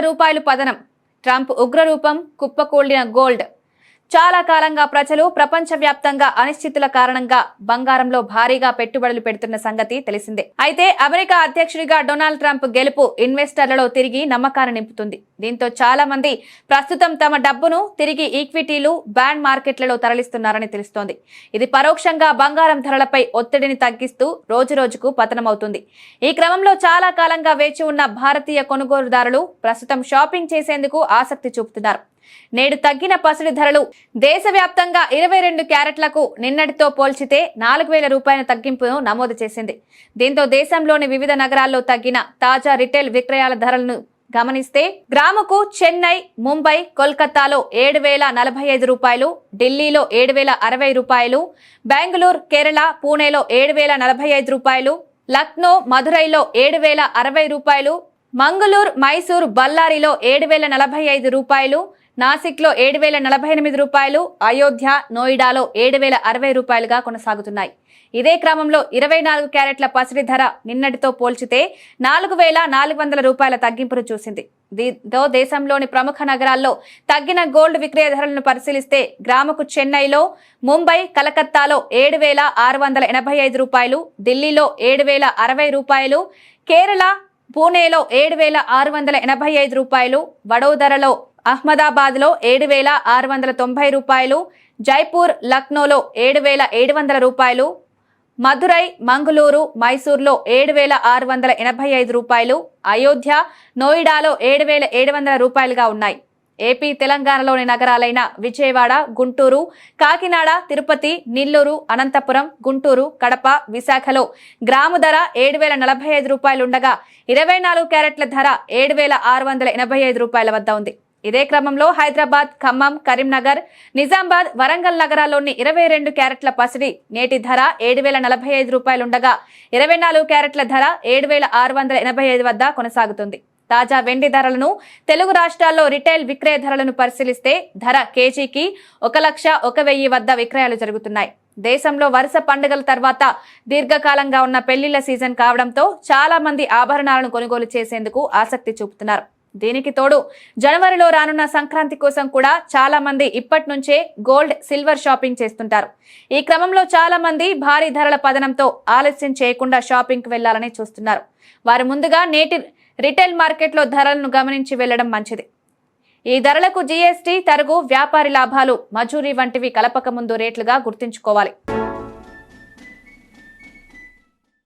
రూపాయలు పతనం. ట్రంప్ ఉగ్రరూపం కుప్పకూలిన గోల్డ్. చాలా కాలంగా ప్రజలు ప్రపంచవ్యాప్తంగా అనిశ్చితుల కారణంగా బంగారంలో భారీగా పెట్టుబడులు పెడుతున్న సంగతి తెలిసిందే. అయితే అమెరికా అధ్యక్షుడిగా డొనాల్డ్ ట్రంప్ గెలుపు ఇన్వెస్టర్లలో తిరిగి నమ్మకాన్ని నింపుతుంది. దీంతో చాలా మంది ప్రస్తుతం తమ డబ్బును తిరిగి ఈక్విటీలు, బాండ్ మార్కెట్లలో తరలిస్తున్నారని తెలుస్తోంది. ఇది పరోక్షంగా బంగారం ధరలపై ఒత్తిడిని తగ్గిస్తూ రోజురోజుకు పతనమవుతుంది. ఈ క్రమంలో చాలా కాలంగా వేచి ఉన్న భారతీయ కొనుగోలుదారులు ప్రస్తుతం షాపింగ్ చేసేందుకు ఆసక్తి చూపుతున్నారు. నేడు తగ్గిన పసిడి ధరలు దేశవ్యాప్తంగా 22 క్యారెట్లకు నిన్నటితో పోల్చితే 4,000 రూపాయల తగ్గింపును నమోదు చేసింది. దీంతో దేశంలోని వివిధ నగరాల్లో తగ్గిన తాజా రిటైల్ విక్రయాల ధరలను గమనిస్తే గ్రాముకు చెన్నై, ముంబై, కోల్కతాలో 7,045 రూపాయలు, ఢిల్లీలో 7,060 రూపాయలు, బెంగళూరు, కేరళ, పూణేలో 7,045 రూపాయలు, లక్నో, మదురైలో 7,060 రూపాయలు, మంగళూరు, మైసూరు, బళ్ళారిలో 7,045 రూపాయలు, నాసిక్లో 7,048 రూపాయలు, అయోధ్య, నోయిడాలో 7,060 రూపాయలుగా కొనసాగుతున్నాయి. ఇదే క్రమంలో 24 క్యారెట్ల పసిడి ధర నిన్నటితో పోల్చితే 4,400 రూపాయల తగ్గింపును చూసింది. దీంతో దేశంలోని ప్రముఖ నగరాల్లో తగ్గిన గోల్డ్ విక్రయ ధరలను పరిశీలిస్తే గ్రాముకు చెన్నైలో, ముంబై, కలకత్తాలో 7,685 రూపాయలు, ఢిల్లీలో 7,060 రూపాయలు, కేరళ, పూణేలో 7,685 రూపాయలు, వడోదరలో, అహ్మదాబాద్లో 7,690 రూపాయలు, జైపూర్, లక్నోలో 7,700 రూపాయలు, మదురై, మంగళూరు, మైసూర్లో 7,685 రూపాయలు, అయోధ్య, నోయిడాలో 7,700 రూపాయలుగా ఉన్నాయి. ఏపీ, తెలంగాణలోని నగరాలైన విజయవాడ, గుంటూరు, కాకినాడ, తిరుపతి, నెల్లూరు, అనంతపురం, గుంటూరు, కడప, విశాఖలో గ్రాము ధర 7,045 రూపాయలుండగా 24 క్యారెట్ల ధర 7,685 రూపాయల వద్ద ఉంది. ఇదే క్రమంలో హైదరాబాద్, ఖమ్మం, కరీంనగర్, నిజామాబాద్, వరంగల్ నగరాల్లోని 22 క్యారెట్ల పసిడి నేటి ధర 7,045 రూపాయలుండగా 24 క్యారెట్ల ధర 7,685 వద్ద కొనసాగుతుంది. తాజా వెండి ధరలను తెలుగు రాష్ట్రాల్లో రిటైల్ విక్రయ ధరలను పరిశీలిస్తే ధర కేజీకి 1,01,000 వద్ద విక్రయాలు జరుగుతున్నాయి. దేశంలో వరుస పండుగల తర్వాత దీర్ఘకాలంగా ఉన్న పెళ్లిళ్ల సీజన్ కావడంతో చాలా మంది ఆభరణాలను కొనుగోలు చేసేందుకు ఆసక్తి చూపుతున్నారు. దీనికి తోడు జనవరిలో రానున్న సంక్రాంతి కోసం కూడా చాలా మంది ఇప్పటి నుంచే గోల్డ్, సిల్వర్ షాపింగ్ చేస్తుంటారు. ఈ క్రమంలో చాలా మంది భారీ ధరల పతనంతో ఆలస్యం చేయకుండా షాపింగ్ కు వెళ్లాలని చూస్తున్నారు. వారు ముందుగా నేటి రిటైల్ మార్కెట్లో ధరలను గమనించి వెళ్లడం మంచిది. ఈ ధరలకు జీఎస్టీ, తరుగు, వ్యాపారి లాభాలు, మజూరీ వంటివి కలపక ముందు రేట్లుగా గుర్తుంచుకోవాలి.